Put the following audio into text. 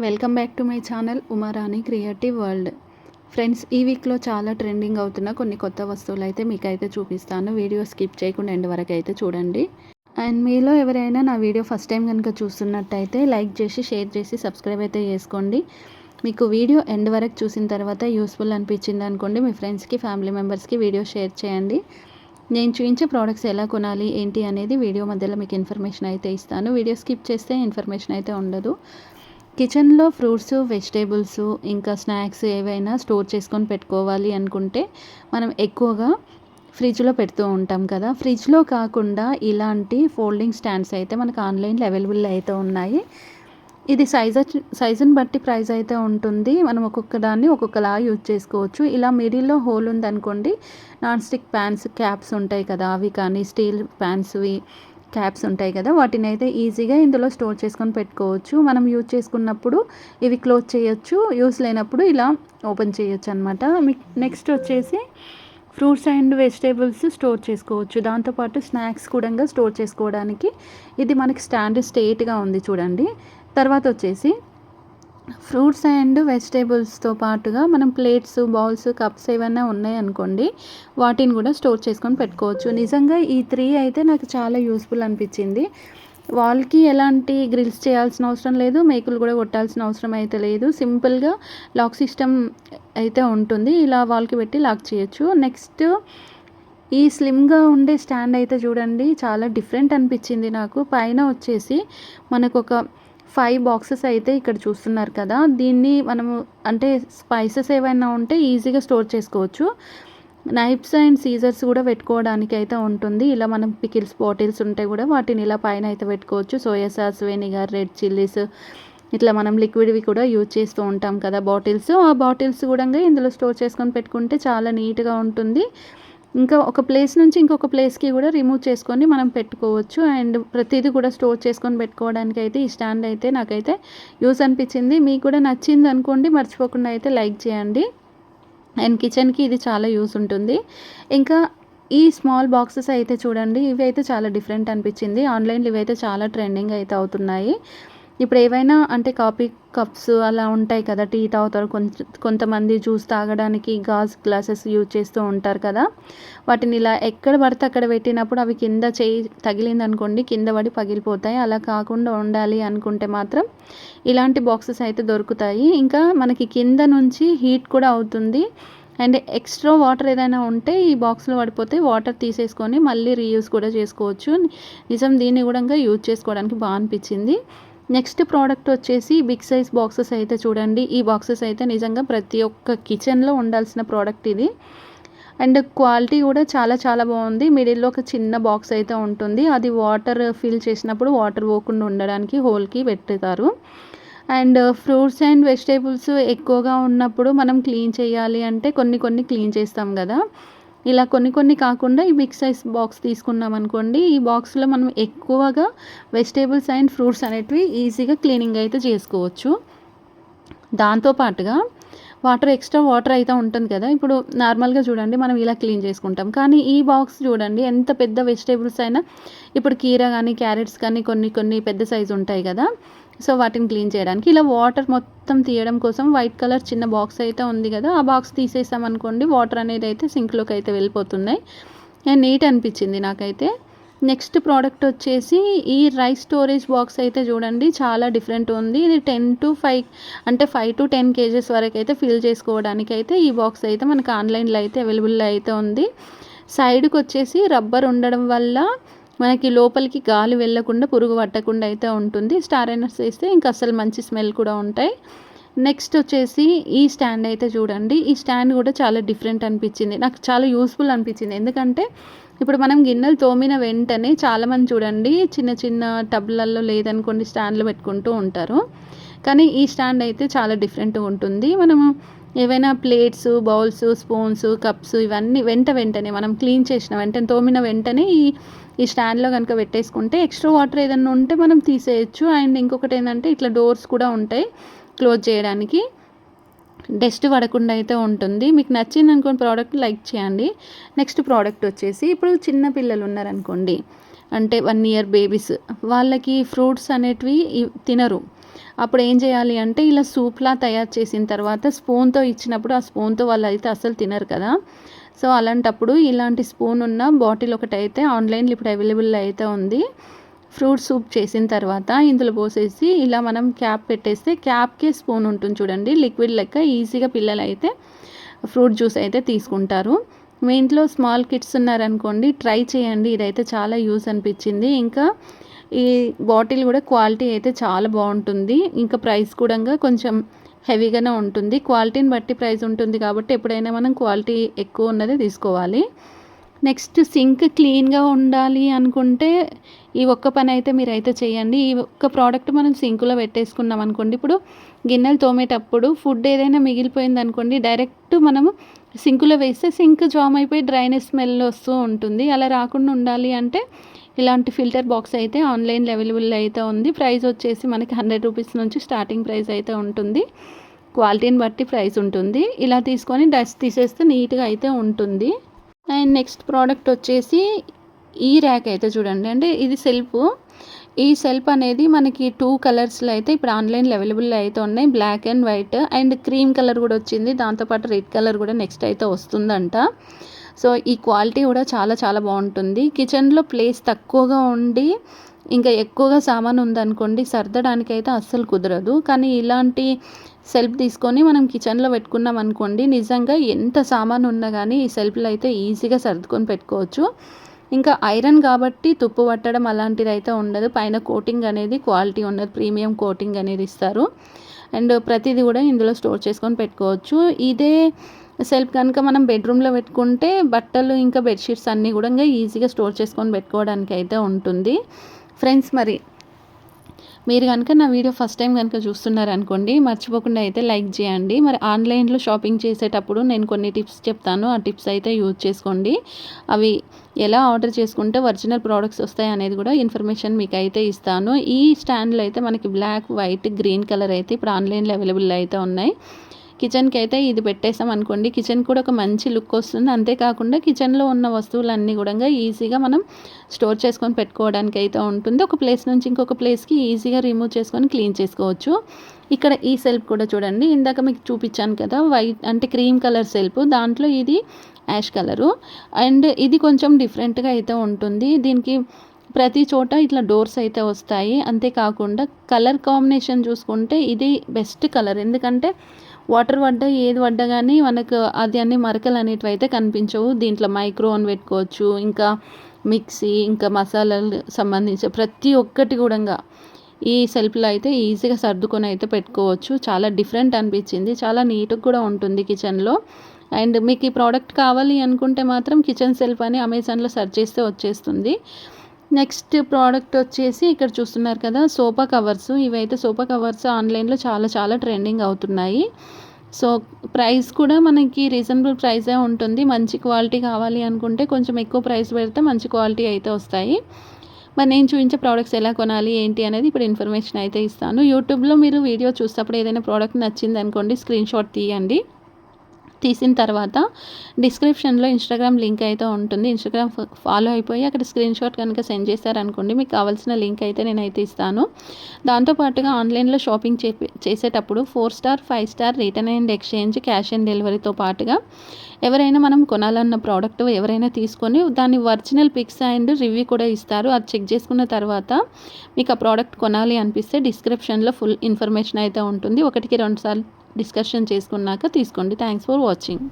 Welcome back to my channel Uma Rani creative world. Friends, ఈ వీక్లో చాలా ట్రెండింగ్ అవుతున్న కొన్ని కొత్త వస్తువులు అయితే మీకైతే చూపిస్తాను. వీడియో స్కిప్ చేయకుండా ఎండ్ వరకు అయితే చూడండి. అండ్ మీలో ఎవరైనా నా వీడియో ఫస్ట్ టైం కనుక చూస్తున్నట్టయితే లైక్ చేసి షేర్ చేసి సబ్స్క్రైబ్ అయితే చేసుకోండి. మీకు వీడియో ఎండ్ వరకు చూసిన తర్వాత యూస్ఫుల్ అనిపించింది అనుకోండి, మీ ఫ్రెండ్స్కి ఫ్యామిలీ మెంబర్స్కి వీడియో షేర్ చేయండి. నేను చూపించే ప్రోడక్ట్స్ ఎలా కొనాలి ఏంటి అనేది వీడియో మధ్యలో మీకు ఇన్ఫర్మేషన్ అయితే ఇస్తాను. వీడియో స్కిప్ చేస్తే ఇన్ఫర్మేషన్ అయితే ఉండదు. కిచెన్లో ఫ్రూట్స్, వెజిటేబుల్స్ ఇంకా స్నాక్స్ ఏవైనా స్టోర్ చేసుకొని పెట్టుకోవాలి అనుకుంటే మనం ఎక్కువగా ఫ్రిడ్జ్లో పెడుతూ ఉంటాం కదా. ఫ్రిడ్జ్లో కాకుండా ఇలాంటి ఫోల్డింగ్ స్టాండ్స్ అయితే మనకు ఆన్లైన్లో అవైలబుల్ అయితే ఉన్నాయి. ఇది సైజుని బట్టి ప్రైస్ అయితే ఉంటుంది. మనం ఒక్కొక్క దాన్ని ఒక్కొక్కలా యూజ్ చేసుకోవచ్చు. ఇలా మిడిల్లో హోల్ ఉందనుకోండి, నాన్ స్టిక్ ప్యాన్స్ క్యాప్స్ ఉంటాయి కదా, అవి కానీ స్టీల్ ప్యాన్స్వి క్యాప్స్ ఉంటాయి కదా, వాటిని అయితే ఈజీగా ఇందులో స్టోర్ చేసుకొని పెట్టుకోవచ్చు. మనం యూజ్ చేసుకున్నప్పుడు ఇవి క్లోజ్ చేయొచ్చు, యూస్ లేనప్పుడు ఇలా ఓపెన్ చేయొచ్చు అనమాట. నెక్స్ట్ వచ్చేసి ఫ్రూట్స్ అండ్ వెజిటేబుల్స్ స్టోర్ చేసుకోవచ్చు. దాంతోపాటు స్నాక్స్ కూడా స్టోర్ చేసుకోవడానికి ఇది మనకి స్టాండ్ స్ట్రెయిట్గా ఉంది చూడండి. తర్వాత వచ్చేసి ఫ్రూట్స్ అండ్ వెజిటేబుల్స్తో పాటుగా మనం ప్లేట్స్, బౌల్స్, కప్స్ ఏమైనా ఉన్నాయనుకోండి, వాటిని కూడా స్టోర్ చేసుకొని పెట్టుకోవచ్చు. నిజంగా ఈ 3 అయితే నాకు చాలా యూస్ఫుల్ అనిపించింది. వాల్కి ఎలాంటి గ్రిల్స్ చేయాల్సిన అవసరం లేదు, మేకులు కూడా కొట్టాల్సిన అవసరం అయితే లేదు. సింపుల్గా లాక్ సిస్టమ్ అయితే ఉంటుంది. ఇలా వాల్కి పెట్టి లాక్ చేయొచ్చు. నెక్స్ట్ ఈ స్లిమ్గా ఉండే స్టాండ్ అయితే చూడండి, చాలా డిఫరెంట్ అనిపించింది నాకు. పైన వచ్చేసి మనకు ఒక 5 బాక్సెస్ అయితే ఇక్కడ చూస్తున్నారు కదా, దీన్ని మనము అంటే స్పైసెస్ ఏవైనా ఉంటే ఈజీగా స్టోర్ చేసుకోవచ్చు. నైఫ్స్ అండ్ సీజర్స్ కూడా పెట్టుకోవడానికి అయితే ఉంటుంది. ఇలా మనం పికిల్స్ బాటిల్స్ ఉంటే కూడా వాటిని ఇలా పైన అయితే పెట్టుకోవచ్చు. Soya sauce, vinegar, red chillies, ఇట్లా మనం లిక్విడ్వి కూడా యూజ్ చేస్తూ ఉంటాం కదా బాటిల్స్. ఆ బాటిల్స్ కూడా ఇందులో స్టోర్ చేసుకొని పెట్టుకుంటే చాలా నీట్గా ఉంటుంది. ఇంకా ఒక ప్లేస్ నుంచి ఇంకొక ప్లేస్కి కూడా రిమూవ్ చేసుకొని మనం పెట్టుకోవచ్చు. అండ్ ప్రతిదీ కూడా స్టోర్ చేసుకొని పెట్టుకోవడానికి అయితే ఈ స్టాండ్ అయితే నాకైతే యూస్ అనిపించింది. మీకు కూడా నచ్చింది అనుకోండి, మర్చిపోకుండా అయితే లైక్ చేయండి. అండ్ కిచెన్కి ఇది చాలా యూస్ ఉంటుంది. ఇంకా ఈ స్మాల్ బాక్సెస్ అయితే చూడండి, ఇవి అయితే చాలా డిఫరెంట్ అనిపించింది. ఆన్లైన్లో ఇవి అయితే చాలా ట్రెండింగ్ అయితే అవుతున్నాయి. ఇప్పుడు ఏవైనా అంటే కాఫీ కప్స్ అలా ఉంటాయి కదా, టీ తాగుతారు కొంతమంది, జ్యూస్ తాగడానికి గాజు గ్లాసెస్ యూజ్ చేస్తూ ఉంటారు కదా, వాటిని ఇలా ఎక్కడ పడితే అక్కడ పెట్టినప్పుడు అవి కింద చేయి తగిలింది అనుకోండి, కింద పడి పగిలిపోతాయి. అలా కాకుండా ఉండాలి అనుకుంటే మాత్రం ఇలాంటి బాక్సెస్ అయితే దొరుకుతాయి. ఇంకా మనకి కింద నుంచి హీట్ కూడా అవుతుంది. అండ్ ఎక్స్ట్రా వాటర్ ఏదైనా ఉంటే ఈ బాక్స్లో పడిపోతే వాటర్ తీసేసుకొని మళ్ళీ రీయూజ్ కూడా చేసుకోవచ్చు. నిజం, దీన్ని కూడా యూజ్ చేసుకోవడానికి బాగా అనిపించింది. నెక్స్ట్ ప్రోడక్ట్ వచ్చేసి బిగ్ సైజ్ బాక్సెస్ అయితే చూడండి. ఈ బాక్సెస్ అయితే నిజంగా ప్రతి ఒక్క కిచెన్లో ఉండాల్సిన ప్రోడక్ట్ ఇది. అండ్ క్వాలిటీ కూడా చాలా చాలా బాగుంది. మిడిల్లో ఒక చిన్న బాక్స్ అయితే ఉంటుంది, అది వాటర్ ఫిల్ చేసినప్పుడు వాటర్ పోకుండా ఉండడానికి హోల్కి పెట్టుతారు. అండ్ ఫ్రూట్స్ అండ్ వెజిటేబుల్స్ ఎక్కువగా ఉన్నప్పుడు మనం క్లీన్ చేయాలి అంటే కొన్ని క్లీన్ చేస్తాం కదా, ఇలా కొన్ని కాకుండా ఈ బిగ్ సైజ్ బాక్స్ తీసుకున్నాం అనుకోండి, ఈ బాక్స్లో మనం ఎక్కువగా వెజిటేబుల్స్ అండ్ ఫ్రూట్స్ అనేటివి ఈజీగా క్లీనింగ్ అయితే చేసుకోవచ్చు. దాంతోపాటుగా ఎక్స్ట్రా వాటర్ అయితే ఉంటుంది కదా, ఇప్పుడు నార్మల్గా చూడండి మనం ఇలా క్లీన్ చేసుకుంటాం, కానీ ఈ బాక్స్ చూడండి ఎంత పెద్ద వెజిటేబుల్స్ అయినా, ఇప్పుడు కీరా కానీ క్యారెట్స్ కానీ కొన్ని పెద్ద సైజు ఉంటాయి కదా, సో వాటిని క్లీన్ చేయడానికి ఇలా వాటర్ మొత్తం తీయడం కోసం వైట్ కలర్ చిన్న బాక్స్ అయితే ఉంది కదా, ఆ బాక్స్ తీసేసామనుకోండి వాటర్ అనేది అయితే సింక్లోకి అయితే వెళ్ళిపోతున్నాయి. నీట్ అనిపించింది నాకైతే. నెక్స్ట్ ప్రోడక్ట్ వచ్చేసి ఈ రైస్ స్టోరేజ్ బాక్స్ అయితే చూడండి, చాలా డిఫరెంట్ ఉంది. ఇది 10 to 5 అంటే 5 to 10 kgs వరకు అయితే ఫిల్ చేసుకోవడానికి అయితే ఈ బాక్స్ అయితే మనకు ఆన్లైన్లో అయితే అవైలబుల్ అయితే ఉంది. సైడ్కి వచ్చేసి రబ్బర్ ఉండడం వల్ల మనకి లోపలికి గాలి వెళ్ళకుండా, పురుగు పట్టకుండా అయితే ఉంటుంది. స్టార్ ఎనర్స్ వేస్తే ఇంకా అసలు మంచి స్మెల్ కూడా ఉంటాయి. నెక్స్ట్ వచ్చేసి ఈ స్టాండ్ అయితే చూడండి, ఈ స్టాండ్ కూడా చాలా డిఫరెంట్ అనిపించింది, నాకు చాలా యూస్ఫుల్ అనిపించింది. ఎందుకంటే ఇప్పుడు మనం గిన్నెలు తోమిన వెంటనే చాలామంది చూడండి చిన్న టబ్లలో లేదనుకోండి స్టాండ్లు పెట్టుకుంటూ ఉంటారు, కానీ ఈ స్టాండ్ అయితే చాలా డిఫరెంట్గా ఉంటుంది. మనము ఏవైనా ప్లేట్స్, బౌల్స్, స్పూన్స్, కప్స్ ఇవన్నీ వెంటనే మనం క్లీన్ చేసిన వెంటనే తోమిన వెంటనే ఈ స్టాండ్లో కనుక పెట్టేసుకుంటే ఎక్స్ట్రా వాటర్ ఏదైనా ఉంటే మనం తీసేయచ్చు. అండ్ ఇంకొకటి ఏంటంటే ఇట్లా డోర్స్ కూడా ఉంటాయి క్లోజ్ చేయడానికి, డస్ట్ పడకుండా అయితే ఉంటుంది. మీకు నచ్చింది అనుకోని ప్రోడక్ట్ లైక్ చేయండి. నెక్స్ట్ ప్రోడక్ట్ వచ్చేసి ఇప్పుడు చిన్న పిల్లలు ఉన్నారనుకోండి, అంటే 1 year బేబీస్, వాళ్ళకి ఫ్రూట్స్ అనేటివి తినరు. అప్పుడు ఏం చేయాలి అంటే ఇలా సూప్లా తయారు చేసిన తర్వాత స్పూన్తో ఇచ్చినప్పుడు ఆ స్పూన్తో వాళ్ళు అయితే అస్సలు తినరు కదా. సో అలాంటప్పుడు ఇలాంటి స్పూన్ ఉన్న బాటిల్ ఒకటైతే ఆన్లైన్లో ఇప్పుడు అవైలబుల్ అయితే ఉంది. ఫ్రూట్ సూప్ చేసిన తర్వాత ఇందులో పోసేసి ఇలా మనం క్యాప్ పెట్టేస్తే క్యాప్కి స్పూన్ ఉంటుంది చూడండి, లిక్విడ్ లెక్క ఈజీగా పిల్లలు అయితే ఫ్రూట్ జ్యూస్ అయితే తీసుకుంటారు. మీ ఇంట్లో స్మాల్ కిడ్స్ ఉన్నారనుకోండి, ట్రై చేయండి, ఇదైతే చాలా యూస్ అనిపించింది. ఇంకా ఈ బాటిల్ కూడా క్వాలిటీ అయితే చాలా బాగుంటుంది. ఇంకా ప్రైస్ కూడా కొంచెం హెవీగానే ఉంటుంది. క్వాలిటీని బట్టి ప్రైస్ ఉంటుంది కాబట్టి ఎప్పుడైనా మనం క్వాలిటీ ఎక్కువ ఉన్నదే తీసుకోవాలి. నెక్స్ట్ సింక్ క్లీన్గా ఉండాలి అనుకుంటే ఈ ఒక్క పని అయితే మీరైతే చేయండి. ఈ ఒక్క ప్రోడక్ట్ మనం సింకులో పెట్టేసుకున్నాం అనుకోండి, ఇప్పుడు గిన్నెలు తోమేటప్పుడు ఫుడ్ ఏదైనా మిగిలిపోయింది అనుకోండి, డైరెక్ట్ మనము సింకులో వేస్తే సింక్ జామ్ అయిపోయి డ్రైనేజ్ స్మెల్ వస్తూ ఉంటుంది. అలా రాకుండా ఉండాలి అంటే ఇలాంటి ఫిల్టర్ బాక్స్ అయితే ఆన్లైన్లో అవైలబుల్ అయితే ఉంది. ప్రైస్ వచ్చేసి మనకి 100 రూపీస్ నుంచి స్టార్టింగ్ ప్రైస్ అయితే ఉంటుంది. క్వాలిటీని బట్టి ప్రైస్ ఉంటుంది. ఇలా తీసుకొని డస్ట్ తీసేస్తే నీట్గా అయితే ఉంటుంది. అండ్ నెక్స్ట్ ప్రోడక్ట్ వచ్చేసి ఈ ర్యాక్ అయితే చూడండి, అంటే ఇది సెల్ఫ్. ఈ సెల్ఫ్ అనేది మనకి 2 కలర్స్లో అయితే ఇప్పుడు ఆన్లైన్లో అవైలబుల్ అయితే ఉన్నాయి. Black and white and cream colour కూడా వచ్చింది. దాంతోపాటు రెడ్ కలర్ కూడా నెక్స్ట్ అయితే వస్తుందంట. సో ఈ క్వాలిటీ కూడా చాలా చాలా బాగుంటుంది. కిచెన్లో ప్లేస్ తక్కువగా ఉండి ఇంకా ఎక్కువగా సామాన్ ఉందనుకోండి, సర్దడానికి అయితే అస్సలు కుదరదు. కానీ ఇలాంటి సెల్ఫ్ తీసుకొని మనం కిచెన్లో పెట్టుకున్నాం అనుకోండి, నిజంగా ఎంత సామాన్ ఉన్నా కానీ ఈ సెల్ఫ్లో అయితే ఈజీగా సర్దుకొని పెట్టుకోవచ్చు. ఇంకా ఐరన్ కాబట్టి తుప్పు పట్టడం అలాంటిది అయితే ఉండదు. పైన కోటింగ్ అనేది క్వాలిటీ ఉన్నది, ప్రీమియం కోటింగ్ అనేది ఇస్తారు. అండ్ ప్రతిదీ కూడా ఇందులో స్టోర్ చేసుకొని పెట్టుకోవచ్చు. ఇదే సెల్ఫ్ కనుక మనం బెడ్రూమ్లో పెట్టుకుంటే బట్టలు ఇంకా బెడ్షీట్స్ అన్నీ కూడా ఈజీగా స్టోర్ చేసుకొని పెట్టుకోవడానికి అయితే ఉంటుంది. ఫ్రెండ్స్, మరి మీరు కనుక నా వీడియో ఫస్ట్ టైం కనుక చూస్తున్నారనుకోండి, మర్చిపోకుండా అయితే లైక్ చేయండి. మరి ఆన్లైన్లో షాపింగ్ చేసేటప్పుడు నేను కొన్ని టిప్స్ చెప్తాను, ఆ టిప్స్ అయితే యూజ్ చేసుకోండి. అవి ఎలా ఆర్డర్ చేసుకుంటే ఒరిజినల్ ప్రోడక్ట్స్ వస్తాయి అనేది కూడా ఇన్ఫర్మేషన్ మీకు అయితే ఇస్తాను. ఈ స్టాండ్లో అయితే మనకి బ్లాక్, వైట్, గ్రీన్ కలర్ అయితే ఇప్పుడు ఆన్లైన్లో అవైలబుల్ అయితే ఉన్నాయి. కిచెన్కి అయితే ఇది పెట్టేసాం అనుకోండి, కిచెన్ కూడా ఒక మంచి లుక్ వస్తుంది. అంతేకాకుండా కిచెన్లో ఉన్న వస్తువులన్నీ కూడా ఈజీగా మనం స్టోర్ చేసుకొని పెట్టుకోవడానికి అయితే ఉంటుంది. ఒక ప్లేస్ నుంచి ఇంకొక ప్లేస్కి ఈజీగా రిమూవ్ చేసుకొని క్లీన్ చేసుకోవచ్చు. ఇక్కడ ఈ సెల్ఫ్ కూడా చూడండి, ఇందాక మీకు చూపించాను కదా వైట్ అంటే క్రీమ్ కలర్ సెల్ఫ్, దాంట్లో ఇది యాష్ కలరు. అండ్ ఇది కొంచెం డిఫరెంట్గా అయితే ఉంటుంది. దీనికి ప్రతి చోట ఇట్లా డోర్స్ అయితే వస్తాయి. అంతేకాకుండా కలర్ కాంబినేషన్ చూసుకుంటే ఇది బెస్ట్ కలర్. ఎందుకంటే వాటర్ పడ్డా ఏది పడ్డా కానీ మనకు అది అన్ని మరకలు అనేటివి అయితే కనిపించవు. దీంట్లో మైక్రో ఓవెన్ పెట్టుకోవచ్చు, ఇంకా మిక్సీ, ఇంకా మసాలాలు సంబంధించి ప్రతి ఒక్కటి కూడా ఈ సెల్ఫ్లో అయితే ఈజీగా సర్దుకొని అయితే పెట్టుకోవచ్చు. చాలా డిఫరెంట్ అనిపించింది, చాలా నీట్గా కూడా ఉంటుంది కిచెన్లో. అండ్ మీకు ఈ ప్రోడక్ట్ కావాలి అనుకుంటే మాత్రం కిచెన్ సెల్ఫ్ అని అమెజాన్లో సెర్చ్ చేస్తే వచ్చేస్తుంది. నెక్స్ట్ ప్రోడక్ట్ వచ్చేసి ఇక్కడ చూస్తున్నారు కదా, సోఫా కవర్స్. ఇవైతే సోఫా కవర్స్ ఆన్లైన్లో చాలా చాలా ట్రెండింగ్ అవుతున్నాయి. సో ప్రైస్ కూడా మనకి రీజనబుల్ ప్రైసే ఉంటుంది. మంచి క్వాలిటీ కావాలి అనుకుంటే కొంచెం ఎక్కువ ప్రైస్ పెడితే మంచి క్వాలిటీ అయితే వస్తాయి. మరి నేను చూపించే ప్రోడక్ట్స్ ఎలా కొనాలి ఏంటి అనేది ఇప్పుడు ఇన్ఫర్మేషన్ అయితే ఇస్తాను. యూట్యూబ్లో మీరు వీడియో చూసేటప్పుడు ఏదైనా ప్రోడక్ట్ నచ్చింది అనుకోండి, స్క్రీన్ షాట్ తీయండి. తీసిన తర్వాత డిస్క్రిప్షన్లో ఇన్స్టాగ్రామ్ లింక్ అయితే ఉంటుంది. ఇన్స్టాగ్రామ్ ఫాలో అయిపోయి అక్కడ స్క్రీన్ షాట్ కనుక సెండ్ చేశారనుకోండి, మీకు కావాల్సిన లింక్ అయితే నేనైతే ఇస్తాను. దాంతోపాటుగా ఆన్లైన్లో షాపింగ్ చేసేటప్పుడు 4 star 5 star return and exchange, cash on డెలివరీతో పాటుగా ఎవరైనా మనం కొనాలన్న ప్రోడక్ట్ ఎవరైనా తీసుకొని దాని ఒరిజినల్ పిక్స్ అండ్ రివ్యూ కూడా ఇస్తారు. అది చెక్ చేసుకున్న తర్వాత మీకు ఆ ప్రోడక్ట్ కొనాలి అనిపిస్తే డిస్క్రిప్షన్లో ఫుల్ ఇన్ఫర్మేషన్ అయితే ఉంటుంది. 1కి 2 సార్లు డిస్కషన్ చేసుకున్నాక తీసుకోండి. Thanks for watching.